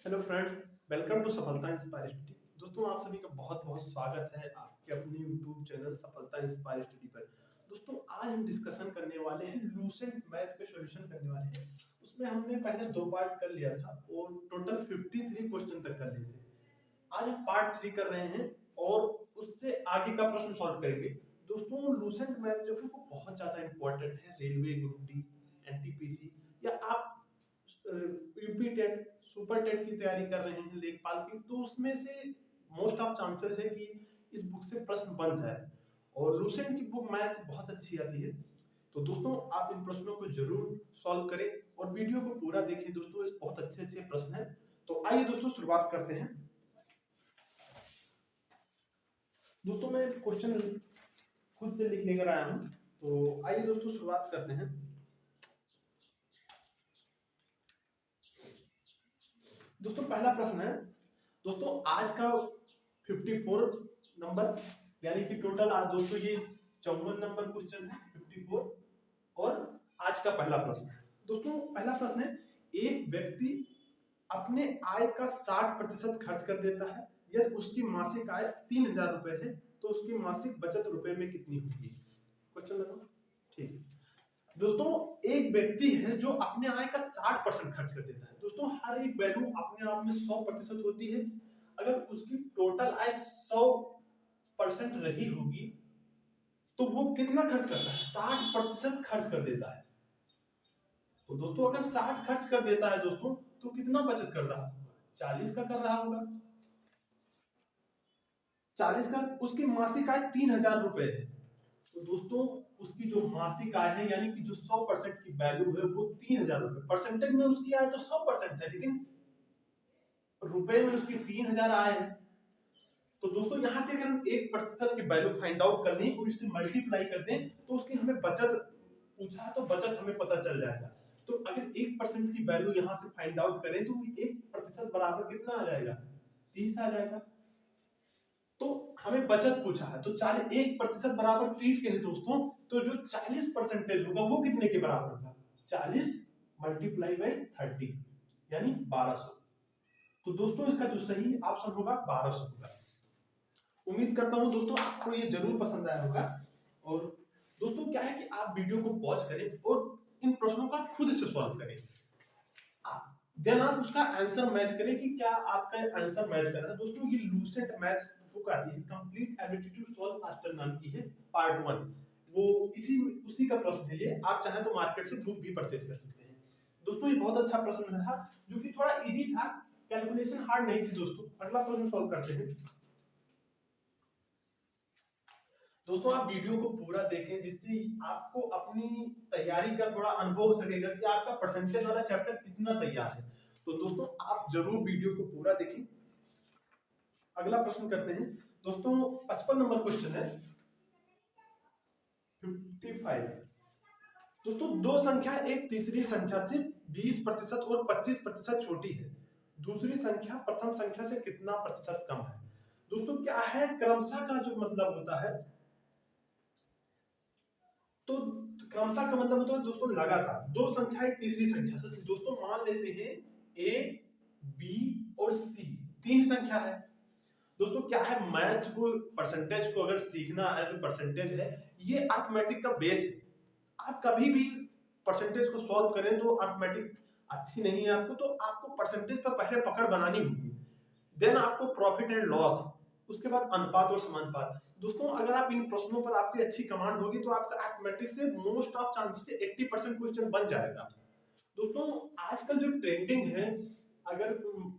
Hello friends, welcome to सफलता inspire study. दोस्तों, आप सभी का बहुत बहुत स्वागत है आपके अपने यूट्यूब चैनल सफलता इंस्पायर स्टडी पर। दोस्तों, आज हम डिस्कशन करने वाले हैं लूसेंट मैथ के सॉल्यूशन करने वाले हैं। उसमें हमने पहले दो पार्ट कर लिया था और टोटल 53 क्वेश्चन तक कर लिए थे। आज हम पार्ट 3 कर रहे हैं और उससे आगे का प्रश्न सॉल्व करेंगे। दोस्तों, लूसेंट मैथ जो है वो बहुत ज्यादा इंपॉर्टेंट है रेलवे ग्रुप डी, एनटीपीसी या आप यूपी टेट, सुपर टेट की तैयारी कर रहे हैं लेखपाल की, तो उसमें से मोस्ट ऑफ चांसेस है कि इस बुक से प्रश्न बन जाए। और लूसेंट की बुक मैथ बहुत अच्छी आती है। तो दोस्तों, आप इन प्रश्नों को जरूर सॉल्व करें और वीडियो को पूरा देखें। दोस्तों, इस बहुत अच्छे अच्छे प्रश्न हैं। तो आइए दोस्तों शुरुआत करते हैं। दोस्तों, मैं क्वेश्चन खुद से लिख लेकर आया हूं, तो आइए दोस्तों शुरुआत करते हैं। दोस्तों, पहला प्रश्न है। दोस्तों, आज का 54 नंबर, यानी कि टोटल आज दोस्तों ये 54 नंबर क्वेश्चन है 54। और आज का पहला प्रश्न है। दोस्तों, पहला प्रश्न है, एक व्यक्ति अपने आय का 60% खर्च कर देता है। यदि उसकी मासिक आय 3000 रुपए है तो उसकी मासिक बचत रुपए में कितनी होगी? क्वेश्चन लगाओ। ठीक है दोस्तों, एक व्यक्ति है जो अपने आय का 60% खर्च कर देता है। दोस्तों, हर एक वैल्यू अपने आप में 100% होती है। अगर उसकी टोटल आय 100% रही होगी तो वो कितना खर्च करता है? 60% खर्च कर देता है। तो दोस्तों, अगर 60 खर्च कर देता है दोस्तों, तो कितना बचत कर रहा होगा? 40 का कर रहा होगा। 40 का, उसकी मासिक आय 3000 रुपए है। तो दोस्तों, उसकी जो मासिक आय है, यानी कि जो 100% की वैल्यू है वो 3000 रुपए। परसेंटेज में उसकी आय तो 100% है, लेकिन रुपए में उसकी 3000 आय है। तो दोस्तों, यहां से अगर हम 1% की वैल्यू फाइंड आउट करनी है और इससे मल्टीप्लाई कर दें तो उसकी हमें बचत पूछा है, तो बचत हमें पता चल जाएगा। तो अगर 1% की वैल्यू यहां से फाइंड आउट करें तो 1% बराबर कितना आ जाएगा? 30 आ जाएगा। तो हमें बचत पूछा है, तो 1% बराबर 30 के है दोस्तों। तो जो 40% होगा वो कितने के बराबर होगा? 40 मल्टीप्लाई बाई 30, यानी 1200। तो दोस्तों, इसका जो सही ऑप्शन होगा 1200 होगा। उम्मीद करता हूं दोस्तों आपको ये जरूर पसंद आया होगा। और दोस्तों, क्या है कि आप वीडियो को पॉज करें और इन प्रश्नों का खुद से सॉल्व करें। देन आप उसका आंसर मैच करें कि क्या आपका आंसर मैच कर रहा है। दोस्तों, ये लूसेंट मैथ बुक आती है, complete ability to solve master नाम की है, पार्ट 1। वो इसी उसी का प्रश्न है ये। आप चाहें तो मार्केट से बुक भी परचेज कर सकते हैं। दोस्तों, ये बहुत अच्छा प्रश्न था, जो कि थोड़ा इजी था, कैलकुलेशन हार्ड नहीं थी। दोस्तों, अगला प्रश्न सॉल्व करते हैं। दोस्तों, आप वीडियो को पूरा देखें, जिससे आपको अपनी तैयारी का थोड़ा अनुभव हो सकेगा कि आपका परसेंटेज वाला चैप्टर कितना तैयार है। तो दोस्तों, आप जरूर वीडियो को पूरा देखें। अगला प्रश्न करते हैं। दोस्तों, 55 नंबर क्वेश्चन है 55। दोस्तों, दो संख्या एक तीसरी संख्या से 20% और 25% छोटी है। दूसरी संख्या प्रथम संख्या से कितना प्रतिशत कम है? दोस्तों, क्या है क्रमशः का जो मतलब होता है, तो क्रमशः का मतलब होता है दोस्तों लगातार। दो संख्या एक तीसरी संख्या से, तो दोस्तों मान लेते हैं ए, बी और सी तीन संख्या है। दोस्तों, क्या है, मैथ को परसेंटेज को अगर सीखना है, जो परसेंटेज है ये अर्थमेटिक का बेस है। आप कभी भी परसेंटेज को सॉल्व करें तो अर्थमेटिक अच्छी नहीं है आपको, तो आपको परसेंटेज पर पहले पकड़ बनानी होगी। देन आपको प्रॉफिट एंड लॉस, उसके बाद अनुपात और समानुपात। दोस्तों, अगर आप इन प्रश्नों पर आपकी अच्छी कमांड होगी तो आपका अर्थमेटिक से मोस्ट ऑफ चांसेस 80% क्वेश्चन बन जाएगा। दोस्तों, आजकल जो ट्रेंडिंग है, अगर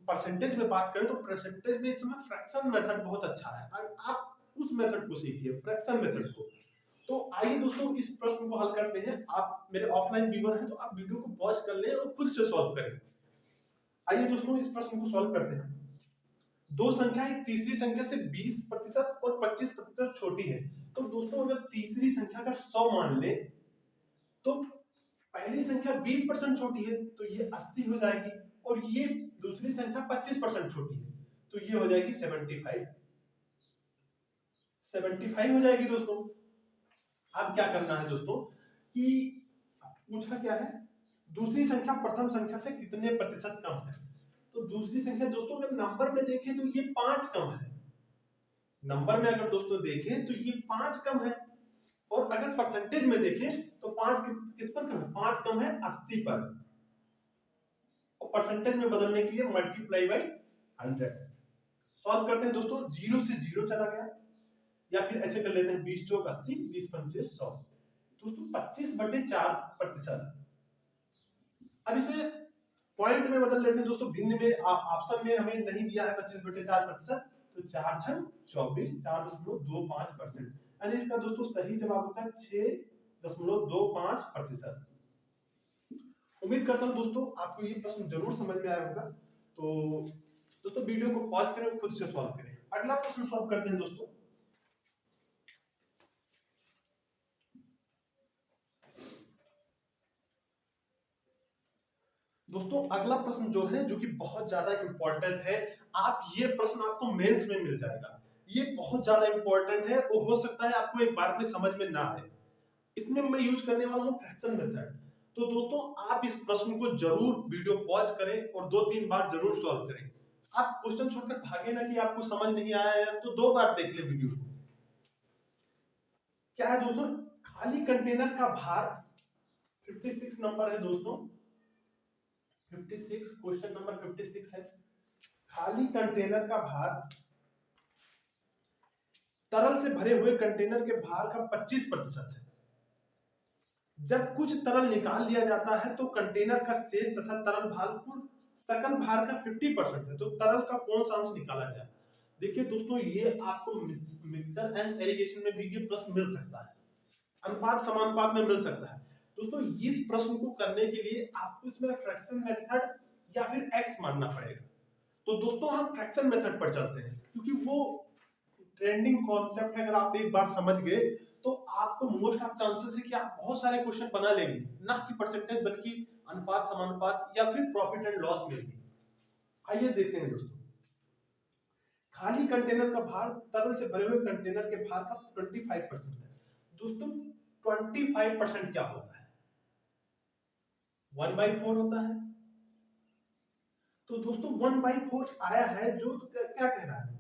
परसेंटेज में बात करें तो परसेंटेज में इस समय फ्रैक्शन मेथड बहुत अच्छा है। आप उस मेथड को सीखिए, फ्रैक्शन मेथड को। तो आइए दोस्तों, इस प्रश्न को हल करते हैं। आप मेरे ऑफलाइन व्यूअर हैं तो आप वीडियो को पॉज कर लें और खुद से सॉल्व करें। आइए दोस्तों, इस प्रश्न को सॉल्व करते हैं। दो संख्या एक तीसरी संख्या से 20% और 25% छोटी है। तो दोस्तों, अगर तीसरी संख्या का 100 मान ले तो पहली संख्या 20% छोटी है तो ये 80 हो जाएगी, और ये दूसरी संख्या 25% छोटी है तो ये हो जाएगी 75 हो जाएगी। दोस्तों, अब क्या करना है दोस्तों कि पूछा क्या है, दूसरी संख्या प्रथम संख्या से कितने प्रतिशत कम है। तो दूसरी संख्या दोस्तों अगर नंबर में देखें तो ये 5 कम है, नंबर में अगर दोस्तों देखें तो ये 5 कम है, और अगर परसेंटेज में देखें तो 5 किस पर कम है, 5 कम है 80 पर, और परसेंटेज में बदलने के लिए मल्टीप्लाई बाई 100। सॉल्व करते हैं दोस्तों, 0 से 0 चला गया, या फिर ऐसे कर लेते हैं 20 चौक 80, 20 पंचे 100, दोस्तों 25/4%। अब इसे पॉइंट में बदल लेते हैं दोस्तों, भिन्न में ऑप्शन में हमें नहीं दिया है 25/4%, तो 4 6 24, 4.25%, यानी इसका दोस्तों सही जवाब होगा 6.25%। उम्मीद करता हूं दोस्तों आपको ये प्रश्न जरूर समझ में आया होगा। तो दोस्तों वीडियो को पॉज करें और खुद से सॉल्व करें। अगला प्रश्न सॉल्व करते हैं दोस्तों। दोस्तों अगला प्रश्न जो है, जो कि बहुत ज्यादा इंपॉर्टेंट है, ये प्रश्न आपको मेंस में मिल जाएगा। ये बहुत ज्यादा इंपॉर्टेंट है और हो सकता है आपको एक बार में समझ में ना आए। इसमें मैं यूज करने वाला हूं फ्रैक्शन मेथड। तो दोस्तों आप इस प्रश्न को जरूर वीडियो पॉज करें और 2-3 बार जरूर सॉल्व करें। आप क्वेश्चन छोड़कर भागे ना कि आपको समझ नहीं आया है, तो 2 बार देख ले वीडियो को। क्या है दोस्तों, खाली कंटेनर का भार 56 नंबर है दोस्तों, 56 क्वेश्चन नंबर 56 है। खाली कंटेनर का भार तरल से भरे हुए कंटेनर के भार का 25% है। जब कुछ तरल निकाल लिया जाता है तो कंटेनर का शेष तथा तरल भार कुल सकल भार का 50% है। तो तरल का कौन सा अंश निकाला गया? देखिए दोस्तों, ये आपको मिक्सचर एंड एरीगेशन में भी ये प्रश्न मिल सकता है, अनुपात समानुपात में मिल सकता है। दोस्तों इस प्रश्न को करने के लिए आपको इसमें फ्रैक्शन मेथड या फिर एक्स मानना पड़ेगा। तो दोस्तों हम फ्रैक्शन मेथड पर चलते हैं, क्योंकि वो ट्रेंडिंग कॉन्सेप्ट है। अगर आप एक बार समझ गए तो आपको मोस्ट ऑफ चांसेस है कि आप बहुत सारे क्वेश्चन बना लेंगे, ना कि परसेंटेज बल्कि अनुपात समानुपात या फिर प्रॉफिट एंड लॉस में भी। आइए देखते हैं दोस्तों, खाली कंटेनर का भार तरल से भरे हुए कंटेनर के भार का 25% है। दोस्तों 25% क्या होता है? 1/4 होता है। तो दोस्तों 1/4 आया है, जो क्या कह रहा है,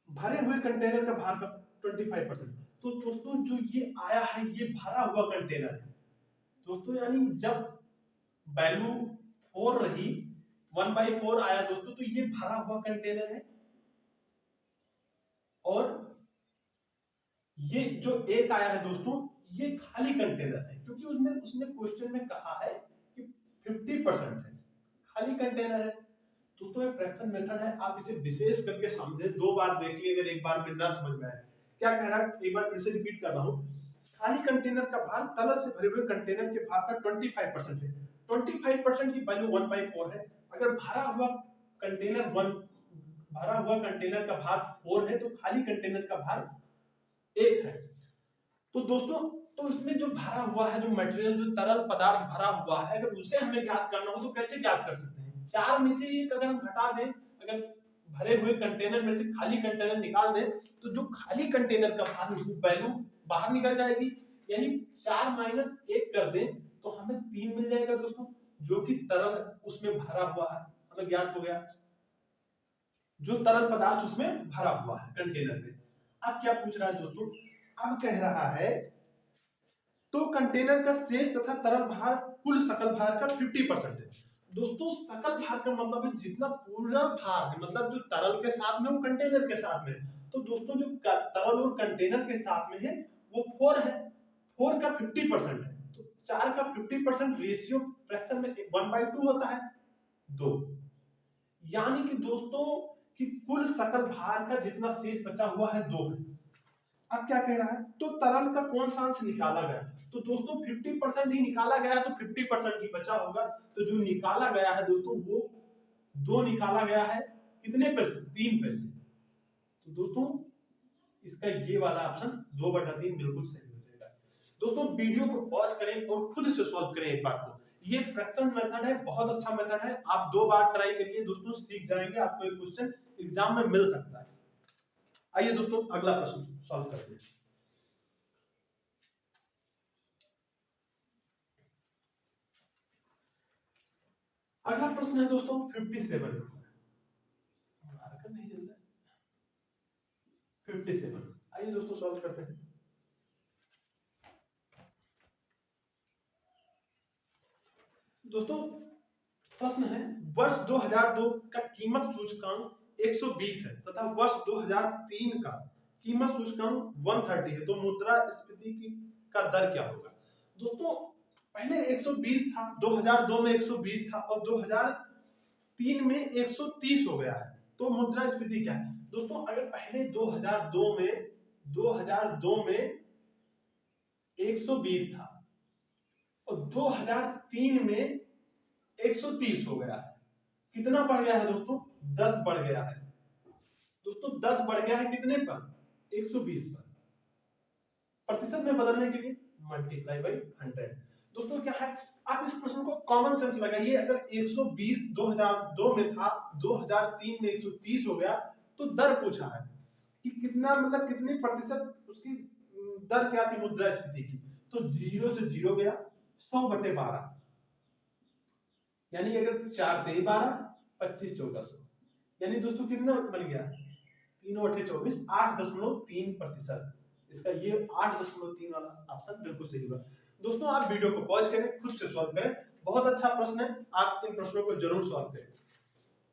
भरे हुए कंटेनर का भार का 25%। तो दोस्तों जो ये आया है ये भरा हुआ कंटेनर है दोस्तों, यानी जब वैल्यू 4 रही 1/4 आया दोस्तों, तो ये भरा हुआ कंटेनर है। और ये जो एक आया है दोस्तों, ये खाली कंटेनर है, क्योंकि उसने क्वेश्चन में कहा है कि 50% है, खाली कंटेनर है। दोस्तों ये फ्रैक्शन मेथड है, आप इसे विशेष करके समझे, 2 बार देख लिए, अगर एक बार में ना समझ में आए। क्या कह रहा है, एक बार फिर से रिपीट कर रहा हूं, खाली कंटेनर का भार तरल से भरे हुए कंटेनर के भार का 25% है। 25% की वैल्यू 1/4 है। अगर भरा हुआ कंटेनर का भार 4 है, तो खाली कंटेनर का भार 1 है। तो दोस्तों तो इसमें जो भरा हुआ है, जो मटेरियल, जो तरल पदार्थ भरा हुआ है, अगर उसे हमें ज्ञात करना हो तो कैसे ज्ञात कर सकते हैं? 4 में से एक अगर हम घटा दें, अगर भरे हुए कंटेनर में से खाली कंटेनर निकाल दें, तो जो खाली कंटेनर का वैल्यू बाहर निकल जाएगी, यानी 4 - 1 कर दें तो हमें 3 मिल जाएगा दोस्तों, जो कि तरल उसमें भरा हुआ है, हमें ज्ञात हो गया जो तरल पदार्थ उसमें भरा हुआ है कंटेनर में। अब क्या पूछ रहा है दोस्तों, अब कह रहा है तो कंटेनर का शेष तथा तरल भार कुल सकल भार का 50% है। दोस्तों सकल भार का मतलब है जितना पूरा भार है, मतलब जो तरल के साथ में वो कंटेनर के साथ में। तो दोस्तों जो तरल और कंटेनर के साथ में है वो 4 है, 4 का 50% है, तो 4 का 50% रेशियो फ्रैक्शन में 1/2 होता है, 2। यानी कि दोस्तों कि कुल सकल भार का जितना शेष बचा हुआ है 2 है। अब क्या कह रहा है, तो तरल का कौन सा अंश निकाला गया? तो दोस्तों 50% ही निकाला गया, तो 50% ही बचा होगा। तो जो निकाला गया है दोस्तों वो 2 निकाला गया है, कितने पैसे? 3 पैसे। तो दोस्तों इसका ये वाला ऑप्शन 2/3 बिल्कुल सही हो जाएगा। दोस्तों वीडियो को पॉज करें और खुद से सॉल्व करें एक बार को। ये फ्रैक्शन मेथड है, बहुत अच्छा मेथड है, आप 2 बार ट्राई करिए दोस्तों, सीख जाएंगे, आपको एक क्वेश्चन एग्जाम में मिल सकता है। आइए दोस्तों अगला प्रश्न सॉल्व करते हैं। अगला प्रश्न है दोस्तों 57 नंबर, मार्कर नहीं चल रहा है। 57, आइए दोस्तों सॉल्व करते हैं। दोस्तों प्रश्न है, वर्ष 2002 का कीमत सूचकांक 120 है तथा वर्ष 2003 का कीमत सूचकांक 130 है, तो मुद्रास्फीति की का दर क्या होगा। दोस्तों पहले 120 था, 2002 में 120 था और 2003 में 130 हो गया है, तो मुद्रास्फीति क्या है। दोस्तों अगर पहले 2002 में 120 था और 2003 में 130 हो गया है, कितना बढ़ गया है दोस्तों, 10 बढ़ गया है। दोस्तों 10 बढ़ गया है कितने पर, 120 पर। प्रतिशत में बदलने के लिए मल्टीप्लाई बाई 100। दोस्तों क्या है, आप इस प्रश्न को कॉमन सेंस लगाइए, अगर 120 2002 में था, 2003 में 130 हो गया, तो दर पूछा है कि कितना, मतलब कितने प्रतिशत उसकी दर क्या थी मुद्रास्फीति की, तो 0 से 0 गया, 100/12, यानी अगर 4 तेरी 12, 25 चौका 100, यानी दोस्तों कितना बन गया, 3/24, 8.3%। इसका ये 8.3 वाला ऑप्शन बिल्कुल सही होगा। दोस्तों आप वीडियो को पॉज करें, खुद से सॉल्व करें, बहुत अच्छा प्रश्न है, आप इन प्रश्नों को जरूर सॉल्व करें।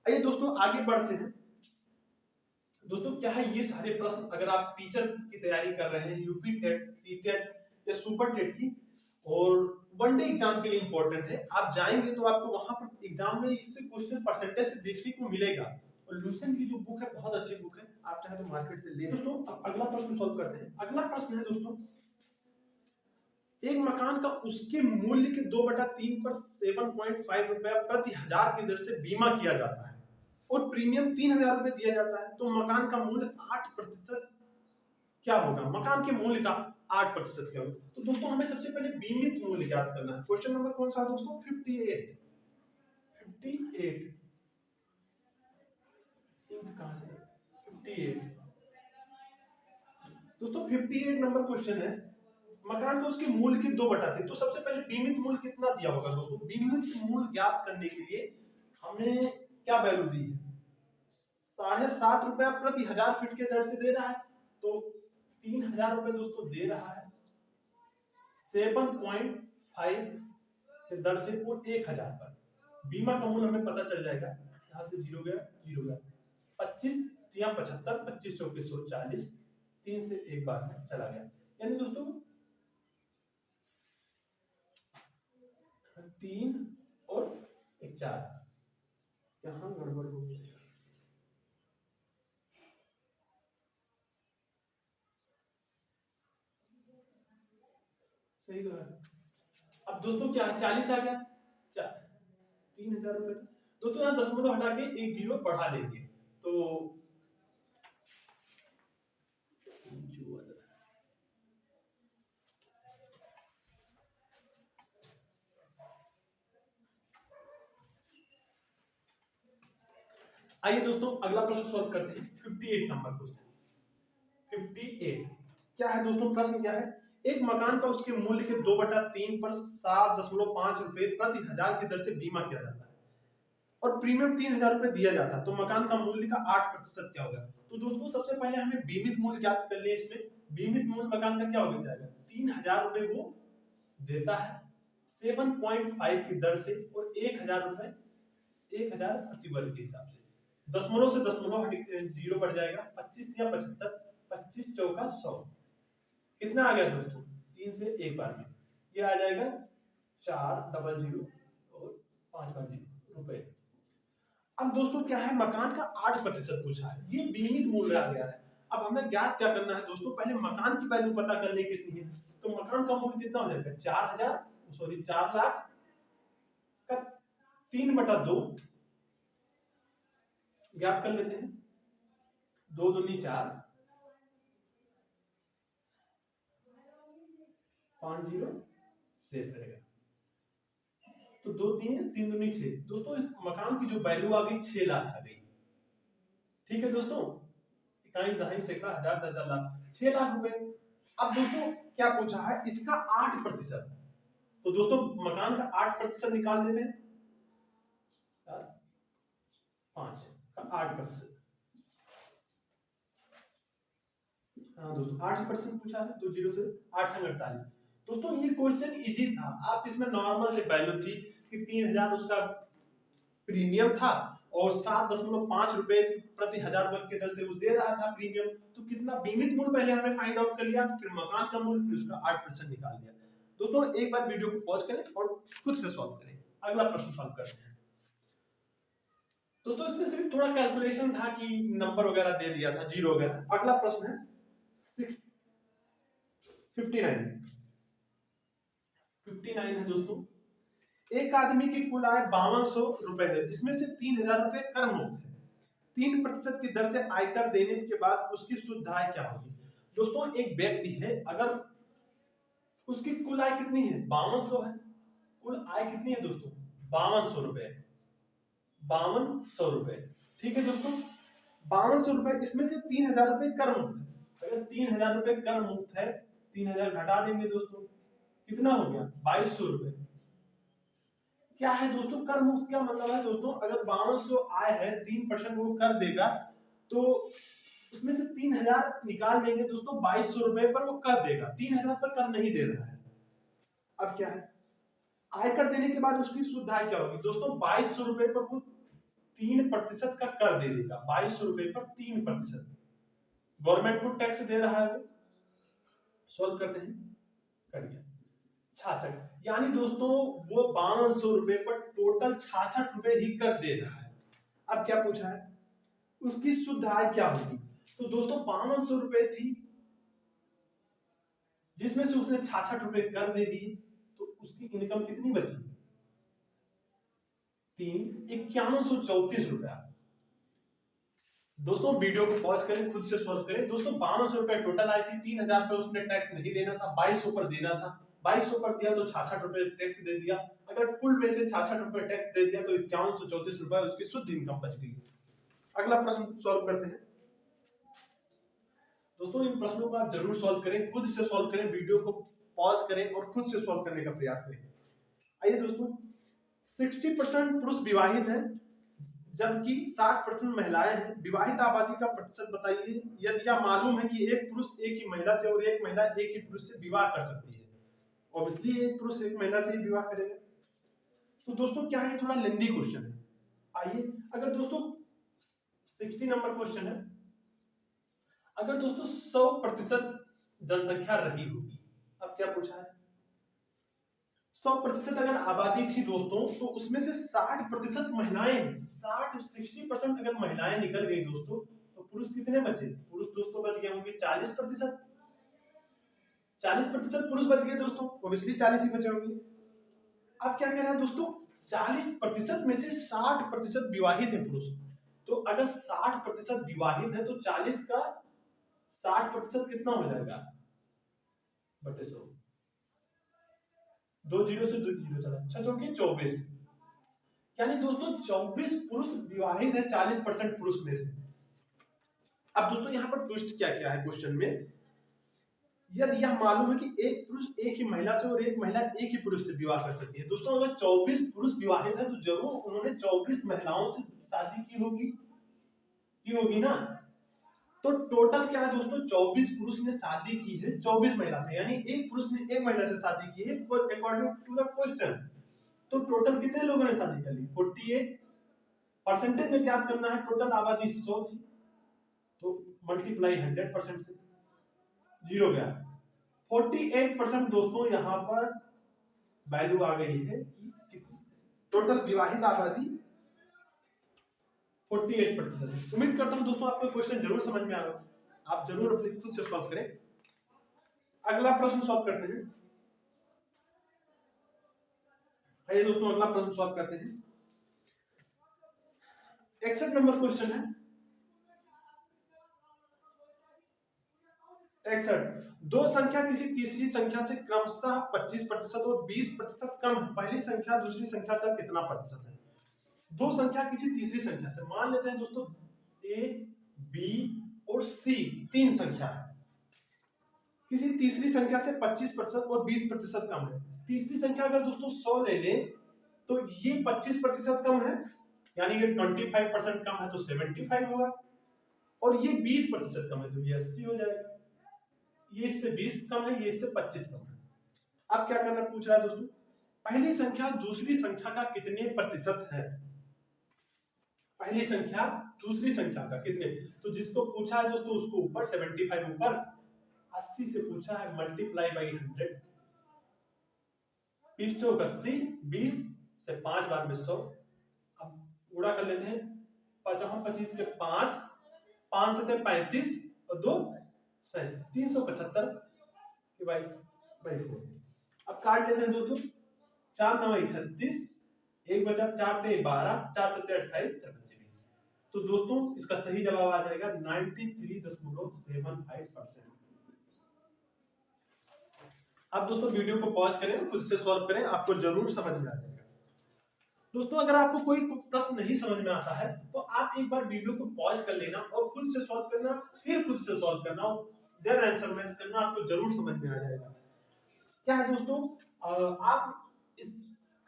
आइए दोस्तों आगे बढ़ते हैं। दोस्तों क्या है, ये सारे प्रश्न अगर आप टीचर की तैयारी कर रहे हैं, यूपी टेट, सी टेट या सुपर टेट की, और वनडे एग्जाम के लिए इंपॉर्टेंट है, आप जाएंगे तो आपको वहां पर एग्जाम में इससे क्वेश्चन परसेंटेज से देखने को मिलेगा। और लूसेंट की जो बुक है बहुत अच्छी बुक है, आप चाहे तो मार्केट से ले। दोस्तों अब अगला प्रश्न सॉल्व करते हैं। अगला प्रश्न है दोस्तों, एक मकान का उसके मूल्य के 2/3 पर 7.5 रुपया प्रति हजार की दर से बीमा किया जाता है और प्रीमियम 3000 रुपए दिया जाता है, तो मकान का मूल्य 8% क्या होगा, मकान के मूल्य का 8% क्या होगा। तो दोस्तों हमें सबसे पहले बीमित मूल्य ज्ञात करना है। क्वेश्चन नंबर कौन सा है दोस्तों, 58। दोस्तों 58 नंबर क्वेश्चन है, मकान को उसके मूल्य के 2/3, तो सबसे पहले बीमित मूल्य कितना दिया होगा दोस्तों। बीमित मूल्य ज्ञात करने के लिए हमने क्या वैल्यू दी है, 7.5 रुपया प्रति हजार फीट के दर से दे रहा है, तो 3000 रुपए दोस्तों दे रहा है 7.5 के दर से, वो 1000 पर। बीमा का मूल्य हमें पता चल जाएगा, यहाँ से 0 गया 0 गया, 25 या 75, 25 चौके 140, 3 से एक बार में चला गया, यानी दोस्तों 3 और 1 4, यहाँ गड़बड़ हो गई, सही तो है। अब दोस्तों क्या 40 आ गया, 3000 रुपए। दोस्तों यहाँ दशमलव हटा के एक 0 बढ़ा देंगे, तो आइए दोस्तों अगला प्रश्न सॉल्व करते हैं। 58 नंबर क्वेश्चन। 58 क्या है दोस्तों, प्रश्न क्या है, एक मकान का उसके मूल्य के 2/3 पर 7.5 रुपए प्रति हजार की दर से बीमा किया जाता है और प्रीमियम 3000 रुपए दिया जाता है, तो मकान का मूल्य का 8% क्या होगा। तो दोस्तों सबसे पहले हमें बीमित मूल्य ज्ञात कर लिए। इसमें बीमित मूल्य मकान का क्या हो जाएगा, 3000 रुपए वो देता है 7.5 की दर से और 1000 रुपए 1000 प्रति वर्ग के हिसाब से, दशमलव से दशमलव 0 बढ़ जाएगा, 25 या 75, 25 चौका 100, कितना आ गया दोस्तों, 3 से एक बार में ये आ जाएगा 400 और 5 रुपए। अब दोस्तों क्या है, मकान का 8% पूछा है, ये बीमित मूल्य आ गया है। अब हमें ज्ञात क्या करना है दोस्तों, पहले मकान की वैल्यू पता कर ले कितनी है, तो मकान का मूल्य कितना हो जाएगा, 4 लाख का 3/2 ज्ञात कर लेते हैं, 2 दूनी 4, 5 0 शेष रहेगा, तो 2 3 दूनी 6। दोस्तों इस मकान की जो वैल्यू आ गई 6 लाख आ गई। ठीक है दोस्तों, इकाई दहाई सैकड़ा हजार दस लाख, 6 लाख रुपए। अब दोस्तों क्या पूछा है, इसका 8%, तो दोस्तों मकान का 8% निकाल देते हैं, 5 का 8%। हाँ दोस्तों 8% पूछा है, तो 0 से 8 संग 48। दोस्तों ये क्वेश्चन इजी था, आप इसमें नॉर्मल से वैल्यू थी कि 3000 उसका प्रीमियम था और 7.5 रुपए प्रति हजार वर्ग के दर से वो दे रहा था प्रीमियम, तो कितना बीमित मूल्य पहले हमने फाइंड आउट कर लिया, फिर मकान का मूल्य, फिर उसका 8% निकाल दिया। दोस्तों एक बार वीडियो को पॉज करें और खुद से सॉल्व करें। अगला प्रश्न सॉल्व करते हैं। दोस्तों इसमें सिर्फ थोड़ा कैलकुलेशन था कि नंबर वगैरह दे दिया था, जीरो वगैरह। अगला प्रश्न है 59 है दोस्तों। एक आदमी की कुल आय 5200 रुपए है, इसमें से 3000 रुपए कर मुक्त है। 3% की दर से आयकर देने के बाद उसकी शुद्ध आय क्या होगी? दोस्तों एक व्यक्ति है, अगर उसकी कुल आय कितनी है 5200 है, कुल आय कितनी है दोस्तों 5200 रुपए, 5200 रुपए, ठीक है दोस्तों। 5200 रुपए, इसमें से 3000 रुपए कर मुक्त है। अगर 3000 रुपए कर मुक्त है, 3000 घटा देंगे दोस्तों, कितना हो गया 2200 रुपए। क्या है दोस्तों कर मुक्त, क्या मतलब है दोस्तों, अगर 5200 आय है 3% वो कर देगा, तो उसमें से 3000 निकाल देंगे दोस्तों, 2200 रुपए पर वो कर देगा, 3000 पर कर नहीं दे रहा है। अब क्या है, आयकर देने के बाद उसकी शुद्ध आय क्या होगी दोस्तों, 2200 रुपए पर वो 3% का कर दे देगा, 2200 रुपए पर 3%, गवर्नमेंट को टैक्स दे रहा है। सॉल्व करते हैं, कर दिया 66, यानी दोस्तों वो 5200 रुपए पर टोटल 66 रुपए ही कर दे रहा है। अब क्या पूछा है, उसकी शुद्ध आय क्या होगी? तो दोस्तों 5200 रुपए थी, जिसमें से उसने 66 रुपए कर दे दिए, तो उसकी इनकम कितनी बची 5134 रुपया। दोस्तों वीडियो को पॉज करें, खुद से सॉल्व करें। दोस्तों 5200 रुपए टोटल आई थी, 3000 पे उसने टैक्स नहीं देना था, 2200 पर देना था, 2200 पर दिया तो 66 रुपए टैक्स दे दिया। अगर कुल में से 66 रुपए टैक्स दे दिया तो 5134 रुपए उसकी शुद्ध इनकम बच गई। अगला प्रश्न सॉल्व करते हैं। दोस्तों इन प्रश्नों को आप जरूर सॉल्व करें, खुद से सॉल्व करें, वीडियो को पॉज करें और खुद से सॉल्व करने का प्रयास करें। आइए दोस्तों, 60% पुरुष विवाहित हैं जबकि 60% महिलाएं हैं। विवाहित आबादी का प्रतिशत बताइए। यदि यह मालूम है कि एक पुरुष एक ही महिला से और एक महिला एक ही पुरुष से विवाह कर सकती है, ऑब्वियसली एक पुरुष एक महिला से ही विवाह करेगा। तो दोस्तों क्या है, थोड़ा लेंदी क्वेश्चन है। आइए, अगर दोस्तों 60 नंबर क्वेश्चन है, अगर दोस्तों 100% जनसंख्या रही होगी, अब क्या पूछा है, 100% अगर आबादी थी दोस्तों, तो उसमें से 60% महिलाएं, 60% अगर महिलाएं निकल गई दोस्तों, तो पुरुष कितने बचे, पुरुष दोस्तों बच गए होंगे 40%, 40% पुरुष बच गए दोस्तों, ऑब्वियसली 40 ही बचे होंगे। अब क्या कह रहा है दोस्तों, 40% में से 60% विवाहित है पुरुष, तो अगर 60% विवाहित है तो 40 का 60% कितना हो जाएगा बटे 100, 2 जीरो से 2 जीरो चला, 6 चौके 24, यानी दोस्तों 24 पुरुष विवाहित है 40% पुरुष में से। अब दोस्तों यहाँ पर ट्विस्ट क्या क्या है क्वेश्चन में, यदि यह मालूम है कि एक पुरुष एक ही महिला से और एक महिला एक ही पुरुष से विवाह कर सकती है। दोस्तों अगर 24 पुरुष विवाहित है तो जरूर उन्होंने 24 महिलाओं से शादी की होगी ना। तो टोटल क्या है दोस्तों, 24 पुरुष ने शादी की है 24 महिला से, यानी एक पुरुष ने एक महिला से शादी की है अकॉर्डिंग टू द क्वेश्चन। तो टोटल कितने लोगों ने शादी कर ली 48। परसेंटेज में क्या करना है, टोटल आबादी 100 थी तो मल्टीप्लाई 100% से, जीरो गया 48%। दोस्तों यहाँ पर वैल्यू आ गई है कि टोटल विवाहित आबादी 48% है। उम्मीद करता हूं दोस्तों आपको क्वेश्चन जरूर समझ में आ रहा होगा, आप जरूर अपने खुद से सॉल्व करें। अगला प्रश्न सॉल्व करते हैं। आइए दोस्तों अगला प्रश्न सॉल्व करते हैं। 61 नंबर क्वेश्चन है। 61, दो संख्या किसी तीसरी संख्या से क्रमशः 25% और 20% कम है, पहली संख्या दूसरी संख्या का कितना प्रतिशत है? दो संख्या किसी तीसरी संख्या से, मान लेते हैं दोस्तों ए बी और सी तीन संख्या है, किसी तीसरी संख्या से 25% और 20% कम है। तीसरी संख्या अगर दोस्तों 100 ले लें तो ये 25% कम है, यानी ये 25% कम है तो 75 होगा, और ये 20% कम है तो ये 80 हो जाएगा। ये इससे 20 कम है, ये इससे 25 कम है। अब क्या करना पूछ रहा है दोस्तों, पहली संख्या दूसरी संख्या का कितने प्रतिशत है। पहली संख्या दूसरी संख्या का कितने, तो जिसको पूछा है दोस्तों उसको ऊपर 75 ऊपर, 80 से पूछा है मल्टीप्लाई बाई 100, 20 चौक 80, 20 से 5 बार में 100। अब गुणा कर लेते हैं, 25 के 5, 5 से 35 और 2 375 के बाई 4। अब काट लेते हैं दोस्तों, 4 9 36, 1 बचा 4 ते 12, 4 7 28, 7 20। तो दोस्तों इसका सही जवाब आ जाएगा 93.75%। अब दोस्तों वीडियो को पॉज करें, खुद से सॉल्व करें, आपको जरूर समझ में आ जाएगा। दोस्तों अगर आपको कोई प्रश्न नहीं समझ में आता है तो आप एक बार वीडियो को पॉज कर लेना और खुद से सॉल्व करना, फिर खुद से सॉल्व करना, देन आंसर मैच करना, आपको जरूर समझ में आ जाएगा। क्या है दोस्तों, आप इस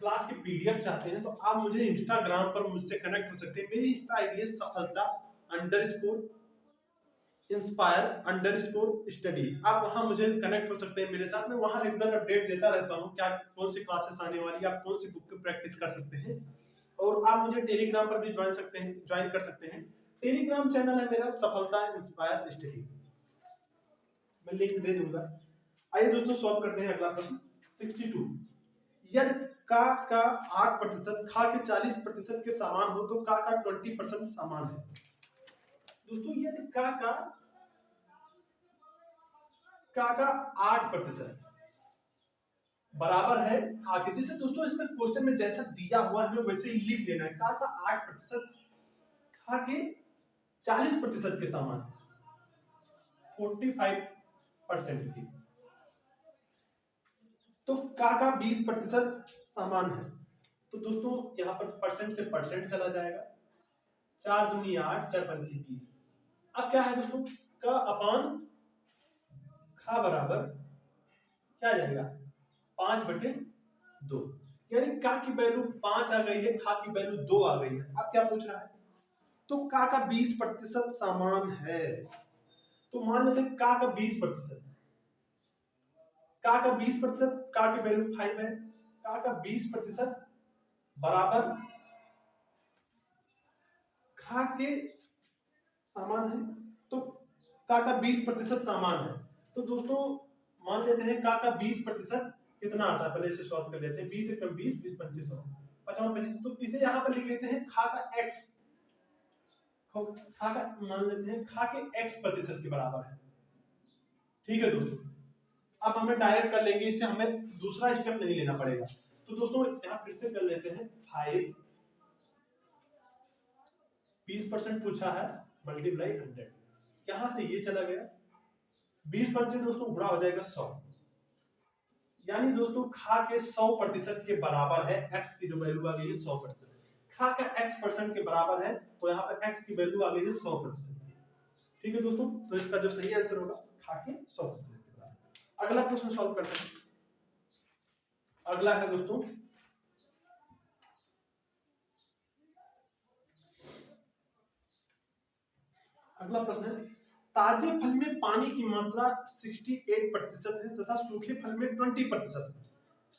क्लास के पीडीएफ चाहते हैं तो आप मुझे इंस्टाग्राम पर मुझसे कनेक्ट हो सकते हैं। मेरी इंस्टा आईडी है सफलता_इंस्पायर_स्टडी। आप वहां मुझे कनेक्ट हो सकते हैं मेरे साथ में, वहां रेगुलर अपडेट देता रहता हूं, क्या कौन सी क्लासेस आने वाली है, आप कौन सी बुक की प्रैक्टिस कर सकते हैं। और आप मुझे टेलीग्राम पर भी ज्वाइन कर सकते हैं। टेलीग्राम चैनल है मेरा सफलता इंस्पायर स्टडी, मैं लिंक दे दूंगा। आइए दोस्तों सॉल्व करते हैं अगला प्रश्न 62। यदि का 8% खा के 40% के समान हो तो का 20% समान है। दोस्तों यदि का 8% बराबर है खा के, जैसे दोस्तों इसमें क्वेश्चन में जैसा दिया हुआ है हमें वैसे ही लिख लेना है, का 8% खा के 40% के समान, 45% की, तो का 20% समान है। तो दोस्तों यहाँ पर परसेंट से परसेंट चला जाएगा, 4 दूनी 8, 4 पंची 20। अब क्या है दोस्तों, का अपान खा बराबर क्या आ जाएगा 5/2, यानी का की वैल्यू 5 आ गई है, खा की वैल्यू 2 आ गई है। अब क्या पूछ रहा है, तो का 20% समान है, तो मान लेते हैं का 20%, का 20%, का की वैल्यू 5 है, का 20% बराबर खा के समान है, तो का 20% समान है। तो दोस्तों मान लेते हैं का 20% कितना आता है, पहले इसे सॉल्व कर लेते हैं। 20 एकम 20, 20 25 100, 55। तो इसे यहाँ पर लिख लेते हैं खा का x, खा का मान लेते हैं खा के x% के बराबर है। ठीक है दोस्तों, अब हमें डायरेक्ट कर लेंगे, इससे हमें दूसरा स्टेप नहीं लेना पड़ेगा। तो दोस्तों यहाँ फिर से कर लेते हैं 5, 20% पूछा है मल्टीप्लाई 100, यहां से ये चला गया, 20 पंचे दोस्तों गुणा हो जाएगा 100, यानी दोस्तों खा के 100% के बराबर है, x की जो वैल्यू आ गई है 100%, खा का x% के बराबर है, तो यहाँ पर x की वैल्यू आ गई है 100%। ठीक है दोस्तों, तो इसका जो सही आंसर होगा खा के 100% के बराबर। अगला प्रश्न सॉल्व करते हैं। अगला है दोस्तों अगला प्रश्न है, ताजे फल में पानी की मात्रा 68% है तथा सूखे फल में 20% है।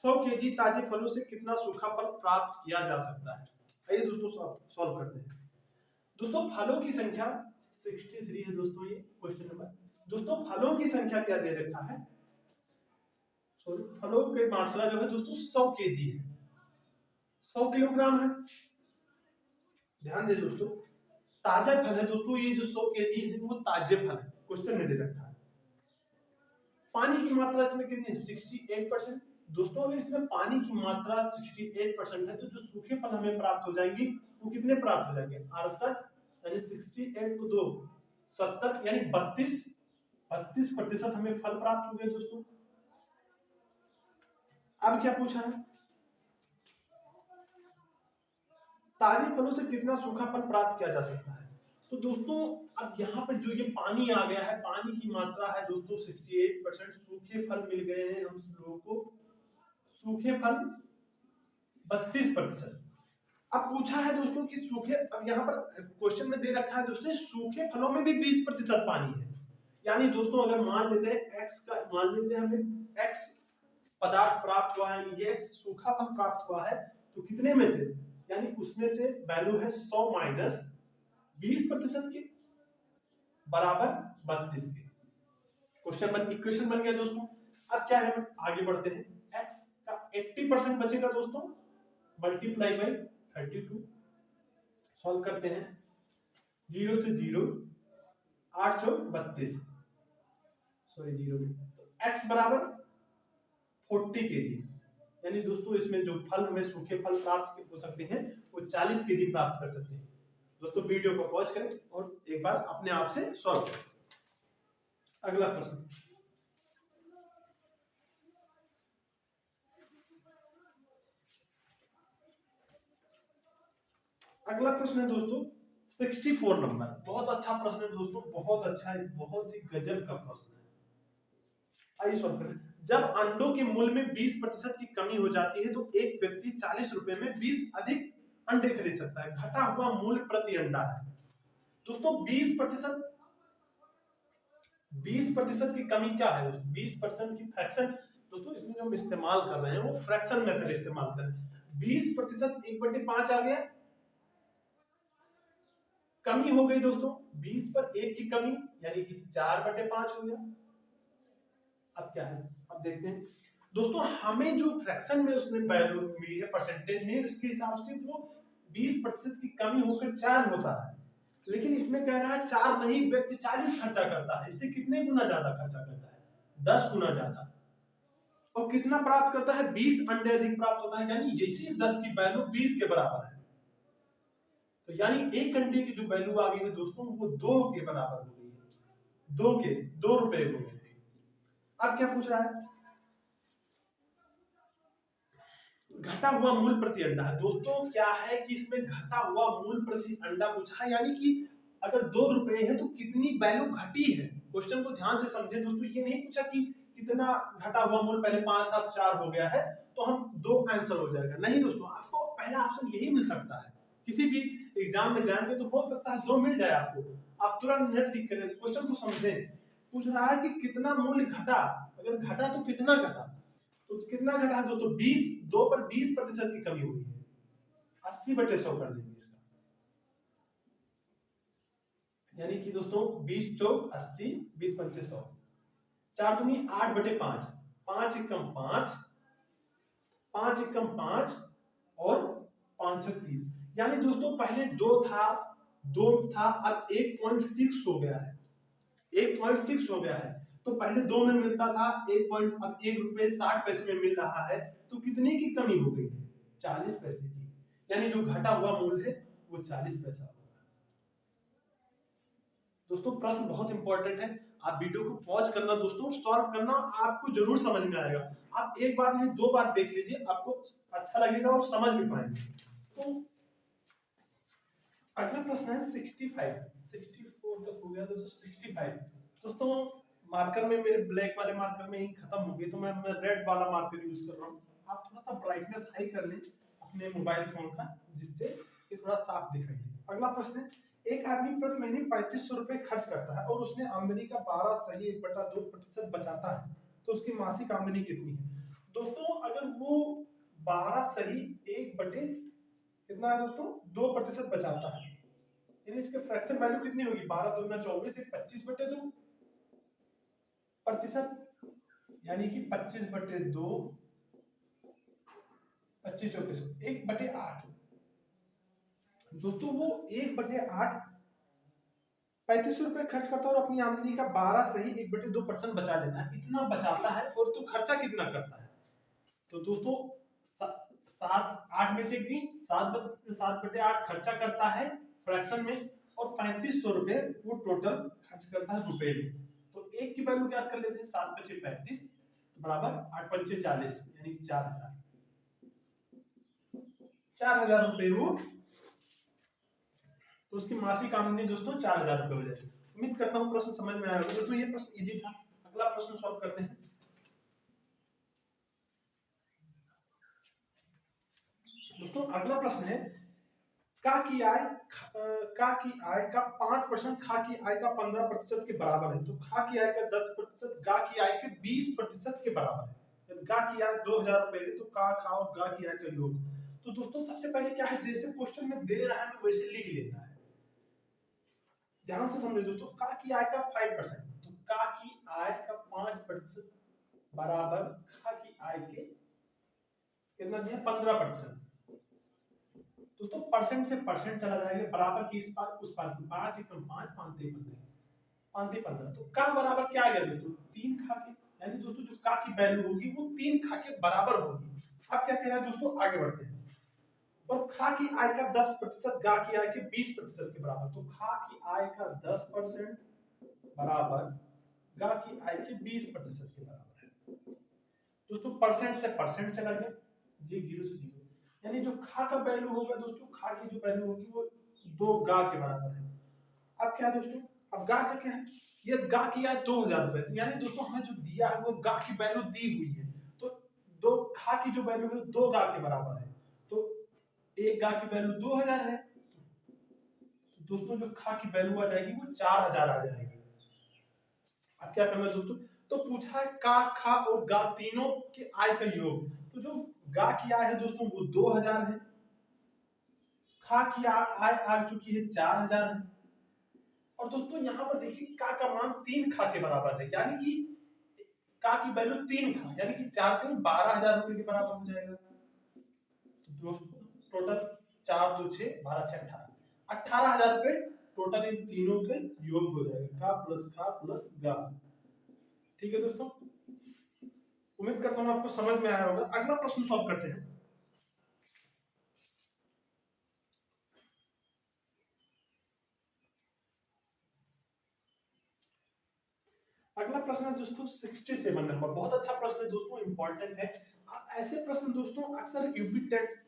100 केजी ताजे फलों से कितना सूखा फल प्राप्त किया जा सकता है। आइए दोस्तों सॉल्व करते हैं। दोस्तों फलों की संख्या 63 है दोस्तों, ये क्वेश्चन नंबर। दोस्तों फलों की संख्या क्या दे रखा है, सॉरी फलों की मात्रा जो है दोस्तों 100 केजी है, 100 किलोग्राम है। ध्यान दें दोस्तों, ताजा फल है दोस्तों, ये जो 100 केजी है वो ताजे फल है, क्वेश्चन में दे रखा है। पानी की मात्रा इसमें कितनी है 68%। दोस्तों अगर इसमें पानी की मात्रा 68% है तो जो सूखे फल हमें प्राप्त हो जाएंगे वो कितने प्राप्त हो जाएंगे 68, यानी 68 को 2 70, यानी 32% हमें फल प्राप्त हो गए दोस्तों। अब क्या पूछा है, ताजे फलों से कितना सूखा फल प्राप्त किया जा सकता है। तो दोस्तों अब यहाँ पर जो ये पानी आ गया है, पानी की मात्रा है दोस्तों 68%, सूखे फल मिल गए हैं हम लोगों को, सूखे फल 32%। अब पूछा है दोस्तों कि सूखे, अब यहाँ पर क्वेश्चन में दे रखा है दोस्तों सूखे फलों में भी 20% पानी है। यानी दोस्तों अगर मान लेते हैं x का, मान लेते हैं हमें x पदार्थ प्राप्त हुआ है, ये x सूखा फल प्राप्त हुआ है, तो कितने में से, यानी उसमें से वैल्यू है 100 माइनस 20% के बराबर 32 के। क्वेश्चन बन, इक्वेशन बन गया दोस्तों। अब क्या है, आगे बढ़ते हैं, x का 80% बचेगा दोस्तों, मल्टीप्लाई बाई 32, सॉल्व करते हैं, 0 से 0 8 सौ 32, सॉरी 0 नहीं, तो x बराबर 40 kg। यानी दोस्तों इसमें जो फल हमें सूखे फल प्राप्त हो सकते हैं वो 40 kg प्राप्त कर सकते हैं। दोस्तों वीडियो को पॉज करें और एक बार अपने आप से सॉल्व करें। अगला प्रश्न, अगला प्रश्न है दोस्तों 64 नंबर। बहुत अच्छा प्रश्न है दोस्तों, बहुत अच्छा है, बहुत ही गजब का प्रश्न है। आइए सॉल्व करें। जब अंडों के मूल्य में 20% की कमी हो जाती है तो एक व्यक्ति 40 रुपए में 20 अधिक अंडे खरीद सकता है। घटा हुआ मूल्य प्रति अंडा है। दोस्तों 20% की कमी क्या है, 20% की फ्रैक्शन। दोस्तों इसमें जो हम इस्तेमाल कर रहे हैं वो फ्रैक्शन मेथड इस्तेमाल कर रहे हैं। 20% 1/5 आ गया, कमी हो गई दोस्तों 20 पर 1 की कमी, यानी कि 4/5 हो गया। अब क्या है, अब देखते हैं दोस्तों, हमें जो फ्रैक्शन में उसने वैल्यू मिली है परसेंटेज में, उसके हिसाब से वो 20% की कमी होकर 4 होता है। लेकिन इसमें कह रहा है 4 नहीं, व्यक्ति 40 खर्चा करता है। इससे कितने गुना ज्यादा खर्चा करता है, 10 गुना ज्यादा। और कितना प्राप्त करता है, 20 अंडे अधिक प्राप्त होता है। यानी जैसे 10 की वैल्यू 20 के बराबर है, तो यानी एक अंडे की जो वैल्यू आ गई है दोस्तों वो 2 के बराबर हो गई है, 2 रुपए हो गए। अब क्या पूछ रहा है, घटा हुआ मूल प्रति अंडा है। दोस्तों क्या है कि इसमें घटा हुआ मूल प्रति अंडा पूछा है, यानी कि अगर 2 रुपए है तो कितनी वैल्यू घटी है। क्वेश्चन को ध्यान से समझें दोस्तों, ये नहीं पूछा कि कितना घटा हुआ मूल, पहले 5 था 4 हो गया है तो हम 2 आंसर हो जाएगा। नहीं दोस्तों, आपको पहला ऑप्शन यही मिल सकता है। किसी भी एग्जाम में जाएंगे तो हो सकता है 2 मिल जाए आपको, आप तुरंत नेट टिक करें। क्वेश्चन को समझें, पूछ रहा है कि कितना मूल्य घटा, अगर घटा तो कितना घटा, तो कितना घटा है दोस्तों, 20, 2 पर 20% की कमी हुई है, 80/100 कर देंगे इसका। यानी कि दोस्तों 20 चौक 80, 20 पंचे 100, 4 दूनी 8/5, 5 एकम 5, 5 एकम 5 और 530। यानी दोस्तों पहले 2 था, 2 था, अब 1.6 हो गया है, 1.6 हो गया है। तो पहले 2 में मिलता था 1 पॉइंट, अब 1 रुपए 60 पैसे में मिल रहा है, तो कितने की कमी हो गई है, 40 पैसे की। यानी जो घटा हुआ मूल्य है वो 40 पैसा होगा। दोस्तों प्रश्न बहुत इंपॉर्टेंट है, आप वीडियो को पॉज करना दोस्तों, सॉल्व करना, आपको जरूर समझ में आएगा। आप एक बार नहीं 2 बार देख लीजिए, आपको अच्छा लगेगा और समझ भी पाएंगे। तो अगला प्रश्न है 65, 64 तक हो गया दोस्तों, 65। दोस्तों मार्कर में, मेरे ब्लैक वाले मार्कर में ही खत्म हो गई, तो मैं रेड वाला मार्कर यूज कर रहा हूँ। आप थोड़ा सा ब्राइटनेस हाई कर लें अपने मोबाइल फोन का, जिससे ये थोड़ा साफ दिखाई दे। अगला प्रश्न है, एक आदमी प्रति महीने 3500 रुपए खर्च करता है और उसने आमदनी का 12 सही 1/2% बचाता है, तो उसकी मासिक आमदनी कितनी है। दोस्तों अगर वो 12 सही 1 बटे कितना है दोस्तों, 2% बचाता है, यानी इसके फ्रैक्शन वैल्यू कितनी होगी, 12 दूना 24, 25/2 प्रतिशत, यानी कि 25/2, 25 चौके 1/8। दोस्तों वो 1/8 3500 रुपए खर्च करता है और अपनी आमदनी का 12 सही 1/2% बचा लेता है। इतना बचाता है और तो खर्चा कितना करता है, तो दोस्तों 7 8 में से की 7/8 खर्चा करता है फ्रैक्शन में, और 3500 रुपए वो टोटल खर्च करता है रुपए में। तो एक की वैल्यू क्या कर लेते हैं, 7×5 = 35 बराबर 8×5 = 40, यानी 4000, 4000 रुपए वो, तो उसकी मासिक आमदनी दोस्तों 4000 रुपए हो जाएगी। उम्मीद करता हूँ प्रश्न समझ में आया होगा दोस्तों, ये प्रश्न इजी था। अगला प्रश्न सॉल्व करते हैं। दोस्तों अगला प्रश्न है, का की आय का 5% खा की आय का 15% के बराबर है, तो खा की आय का 10% गा की आय के 20% के बराबर है। यदि गा की आय 2000 रुपए है तो का खा और गा की आय का योग। तो दोस्तों सबसे पहले क्या है, जैसे क्वेश्चन में दे रहा है वैसे लिख लेना है। ध्यान से समझे दोस्तों, का की आय का 5%, तो का की आय का 5% बराबर खा की आय के कितना दिया 15%। दोस्तों परसेंट से परसेंट चला जाएगा, बराबर की इस पार उस पार, 5 एकम 5 5 15 5 15, तो का बराबर क्या आ गया दोस्तों 3 खा के, यानी दोस्तों जो का की वैल्यू होगी वो 3 खा के बराबर होगी। अब क्या कह रहा है दोस्तों, आगे बढ़ते हैं। और खा की आय का 10% गा की आय के 20% के बराबर, तो खा की आय का 10% बराबर गा की आय के 20% के बराबर है। दोस्तों परसेंट से परसेंट चला गया, जी 0 से 0, यानी जो खा का वैल्यू होगा दोस्तों, खा की जो वैल्यू होगी वो 2 गा के बराबर है। अब क्या है दोस्तों, अब गा का क्या है, ये गा की आय 2000 रुपए, यानी दोस्तों हमें जो दिया है वो गा की वैल्यू दी हुई है, तो दो खा की जो वैल्यू है 2 गा के बराबर है, तो एक गा की वैल्यू 2000 है, तो दोस्तों जो खा की वैल्यू आ जाएगी वो 4000 आ जाएगी। अब क्या करना है दोस्तों, तो पूछा है का खा और गा तीनों के आय का योग, तो जो गा की आय है दोस्तों वो 2000 है, खा की आय आ चुकी है 4000 है, और दोस्तों यहाँ पर देखिए का मान 3 खा के बराबर है, यानी कि का की वैल्यू 3 खा, यानी कि 4 3 12000 रुपए के बराबर हो जाएगा। तो दोस्तों टोटल 4 2 6 12 6 18 18000 रुपए टोटल इन तीनों के योग हो जाएगा, का प्लस खा प्लस गा। ठीक है दोस्तों, उम्मीद करता हूँ आपको समझ में आया होगा। अगला प्रश्न सॉल्व करते हैं। अगला प्रश्न है दोस्तों 67 नंबर, बहुत अच्छा प्रश्न है दोस्तों, इंपॉर्टेंट है। ऐसे प्रश्न दोस्तों अक्सर यूपी टेट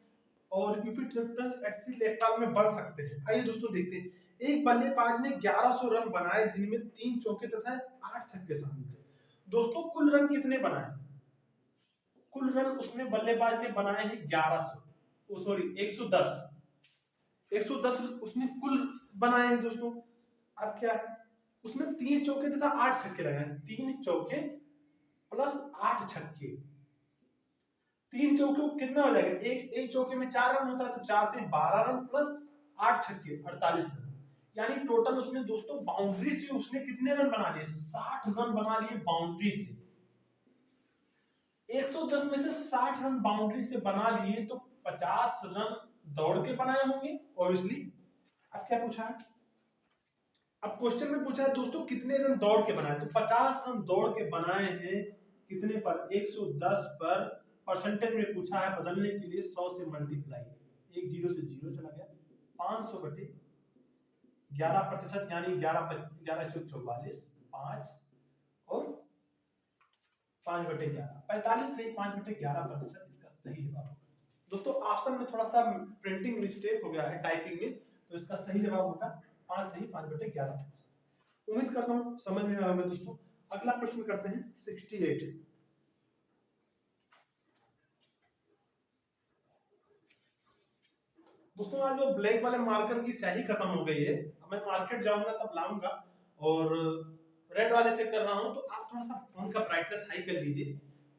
और यूपी ट्रिपल एससी लेखपाल में बन सकते हैं। आइए दोस्तों देखते हैं। एक बल्लेबाज ने 1100 रन बनाए जिनमें 3 चौके तथा 8 छक्के शामिल थे। दोस्तों कुल रन कितने बनाए, कुल रन उसने बल्लेबाज ने बनाए हैं 1100, सॉरी 110, 110 उसने कुल बनाए हैं दोस्तों। अब क्या है, उसमें 3 चौके तथा 8 छक्के लगाए, 3 चौके प्लस 8 छक्के, 3 चौके कितना हो जाएगा, एक चौके में 4 रन होता है, तो 4 से 12 रन प्लस 8 छक्के 48 रन, यानी टोटल उसने दोस्तों बाउंड्री से उसने कितने रन बना लिए, 60 रन बना लिए बाउंड्री से। 110 में से 60 रन बाउंड्री से बना लिए, तो 50 रन दौड़ के बनाए होंगे ऑब्वियसली। अब क्या पूछा है, अब क्वेश्चन में पूछा है दोस्तों कितने रन दौड़ के बनाए, तो 50 रन दौड़ के बनाए हैं, कितने पर 110 पर, परसेंटेज में पूछा है, बदलने के लिए 100 से मल्टीप्लाई, एक 0 से 0 चला गया, 500 बटे 11%, यानी 11 चौक 44, 5 और 5 बटे 11, 45 से 5 बटे 11% इसका सही जवाब होगा। दोस्तों ऑप्शन में थोड़ा सा प्रिंटिंग मिस्टेक हो गया है टाइपिंग में, तो इसका सही जवाब होगा 5 सही 5 बटे 11%। उम्मीद करता हूँ समझ में आया होगा दोस्तों। अगला प्रश्न करते हैं 68। दोस्तों आज जो ब्लैक वाले मार्कर की स्याही खत्म हो गई है, मैं मार्केट जाऊंगा तब लाऊंगा, और रेड वाले से कर रहा हूं, तो आप थोड़ा सा फोन का ब्राइटनेस हाई कर लीजिए,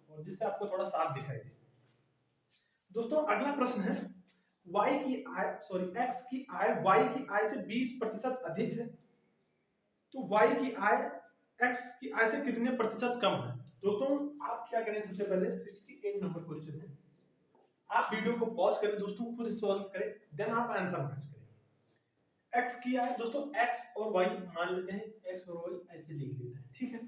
और जिससे आपको थोड़ा साफ दिखाई दे। दोस्तों अगला प्रश्न है, y की आय सॉरी x की आय y की आय से 20% अधिक है, तो y की आय x की आय से कितने प्रतिशत कम है। दोस्तों आप क्या करें, सबसे पहले 68 नंबर क्वेश्चन है, आप वीडियो को पॉज करें दोस्तों, खुद सॉल्व करें, देन आप आंसर मैच करें। x की आय दोस्तों x और y मान लेते हैं, x और y ऐसे लिख लेते हैं, ठीक है।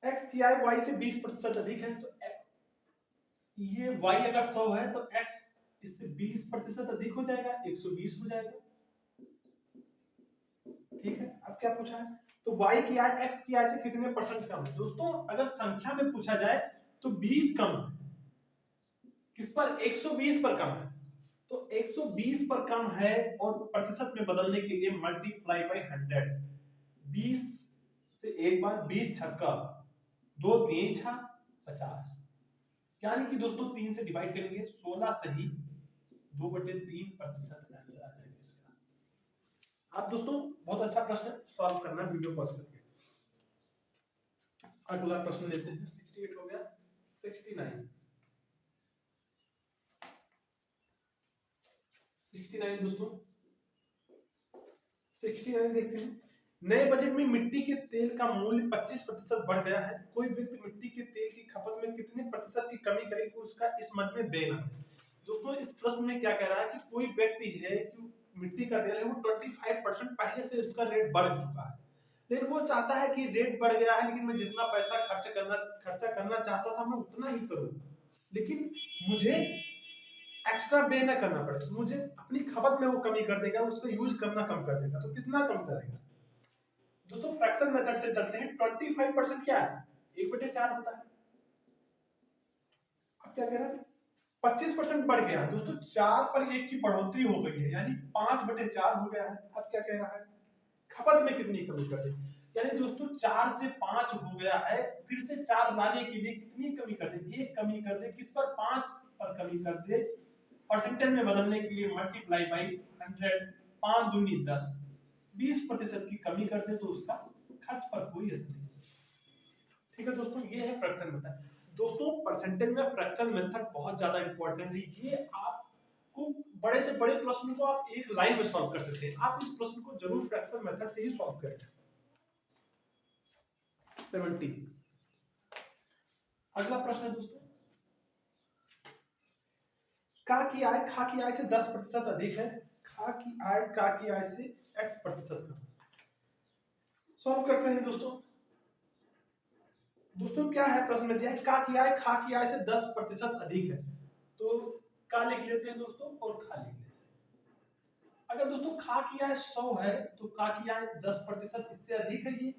x की आय y से 20% अधिक है, तो ये y अगर 100 है तो x इससे 20% अधिक हो जाएगा, 120 हो जाएगा, ठीक है। अब क्या पूछा है, तो y की आय x की आय से कितने परसेंट कम है। दोस्तों अगर संख्या में पूछा जाए तो 20 कम है, किस पर 120 पर कम है, तो 120 पर कम है, और प्रतिशत में बदलने के लिए मल्टीप्लाई बाय 100, 20 से एक बार 20 छक्का 2 3 6 50, यानी कि दोस्तों 3 से डिवाइड करेंगे, 16 सही 2/3% आंसर आ जाएगा इसका। आप दोस्तों बहुत अच्छा प्रश्न सॉल्व करना वीडियो पॉज करके। अगला प्रश्न लेते हैं। 68 हो गया, 69 दोस्तों 69 देखते हैं। नए बजट में मिट्टी के तेल का मूल्य 25% बढ़ गया है। कोई व्यक्ति मिट्टी के तेल की खपत में कितने प्रतिशत की कमी करेगा, उसका इस मद में बयान। दोस्तों इस प्रश्न में क्या कह रहा है कि कोई व्यक्ति है कि मिट्टी का तेल है वो 25% पहले से उसका रेट बढ़ चुका है, लेकिन वो चाहता है कि रेट बढ़ गया है लेकिन मैं जितना पैसा खर्च करना चाहता था मैं उतना ही करूं, लेकिन मुझे एक्स्ट्रा पे ना करना पड़े, मुझे अपनी खपत में वो कमी कर देगा, उसका यूज करना कम कर देगा। तो कितना कम करेगा दोस्तों? फ्रैक्शन मेथड से चलते हैं। 25% क्या है? 1/4 होता है। अब क्या कह रहा है? 25% बढ़ गया दोस्तों, 4 पर 1 की बढ़ोतरी हो गई है, यानी 5/4 हो गया है। अब क्या कह रहा है? खपत में कितनी कमी कर दे, यानी दोस्तों 4 से 5 हो गया है, फिर से 4 लाने के लिए कितनी कमी कर दे? 1 कमी कर दे। किस पर? 5 पर कमी कर दे। परसेंटेज में बदलने के लिए मल्टीप्लाई बाई 100, 5 दूनी 10, 20% की कमी कर दे तो उसका खर्च पर कोई असर नहीं। ठीक है दोस्तों, ये है फ्रैक्शन मेथड। दोस्तों परसेंटेज में फ्रैक्शन मेथड बहुत ज्यादा इंपॉर्टेंट है। ये आपको बड़े से बड़े प्रश्न को आप एक लाइन में सॉल्व कर सकते हैं। आप इस प्रश्न को जरूर फ्रैक्शन मेथड से ही सॉल्व करें। 70 अगला प्रश्न है दोस्तों, का की आय से 10% अधिक है। का की आय से x% कम। सॉल्व करते हैं दोस्तों। दोस्तों क्या है प्रश्न में दिया है, का की आय से 10% अधिक है। तो का लिख लेते हैं दोस्तों और खा लिख लेते हैं। अगर दोस्तों खा की आय 100 है तो का की आय 10% इससे अधिक है, ये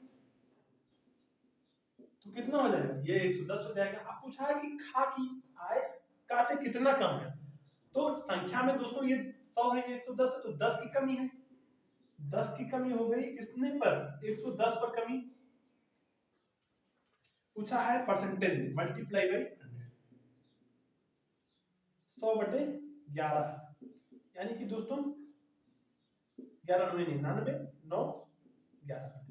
तो कितना हो जाएगा? ये 110 हो जाएगा। अब पूछा है कि खा की आय का से कितना कम है, तो संख्या में दोस्तों ये 100 है, 110 है, तो 10 की कमी है। 10 की कमी हो गई किसने पर? 110 पर कमी। पूछा है परसेंटेज में, मल्टीप्लाई बाई 100/11, यानी कि दोस्तों 11 9 99 9 11%।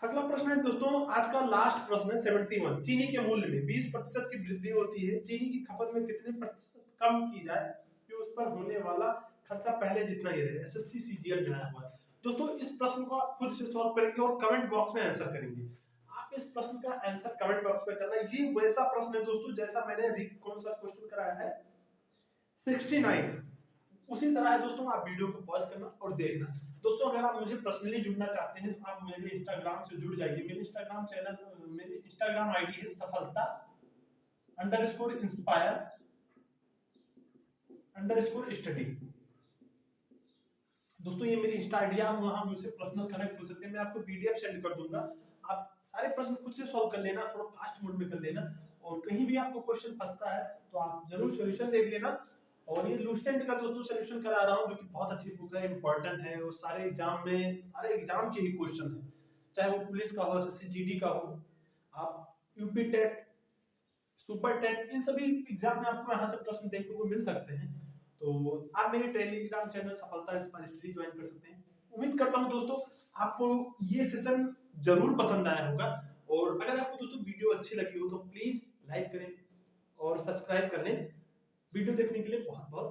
अगला प्रश्न है दोस्तों, आज का लास्ट प्रश्न है 71। चीनी के मूल्य में 20% की वृद्धि होती है, चीनी की खपत में कितने प्रतिशत कम की जाए कि उस पर होने वाला खर्चा पहले जितना ही रहे? एसएससी सीजीएल बनाया हुआ है। दोस्तों इस प्रश्न को आप खुद से सॉल्व करेंगे और कमेंट बॉक्स में आंसर करेंगे। आप इस प्रश्न का आंसर कमेंट बॉक्स में करना है। ये वैसा प्रश्न है दोस्तों जैसा मैंने अभी कौन सा क्वेश्चन कराया है 69, उसी तरह है दोस्तों। आप वीडियो को पॉज करना और देखना। दोस्तों अगर आप मुझे पर्सनली जुड़ना चाहते हैं तो आप मेरे इंस्टाग्राम से जुड़ जाइए। मेरे इंस्टाग्राम चैनल, मेरी इंस्टाग्राम आईडी है सफलता_inspire_study। दोस्तों ये मेरी इंस्टा आईडी है, आप वहां मुझसे पर्सनल कनेक्ट हो सकते हैं। मैं आपको पीडीएफ सेंड कर दूंगा, आप सारे प्रश्न खुद से सॉल्व कर लेना, थोड़ा फास्ट मोड में कर लेना, और कहीं भी आपको क्वेश्चन फंसता है तो आप जरूर सॉल्यूशन देख लेना। और ये लुसेंट का दोस्तों सॉल्यूशन करा रहा हूं, जो कि बहुत अच्छी बुक है, इंपॉर्टेंट है, और सारे एग्जाम के ही क्वेश्चन है, चाहे वो पुलिस का हो, एसएससी जीडी का हो, आप यूपी टेट, सुपर टेट, इन सभी एग्जाम में आपको यहाँ से प्रश्न देखने को मिल सकते हैं। तो आप मेरे टेलीग्राम चैनल सफलता इंस्पायर स्टडी ज्वाइन कर सकते हैं। उम्मीद करता हूँ दोस्तों आपको ये सेशन जरूर पसंद आया होगा, और अगर आपको दोस्तों वीडियो अच्छी लगी हो तो प्लीज लाइक करें और सब्सक्राइब कर लें। वीडियो देखने के लिए बहुत बहुत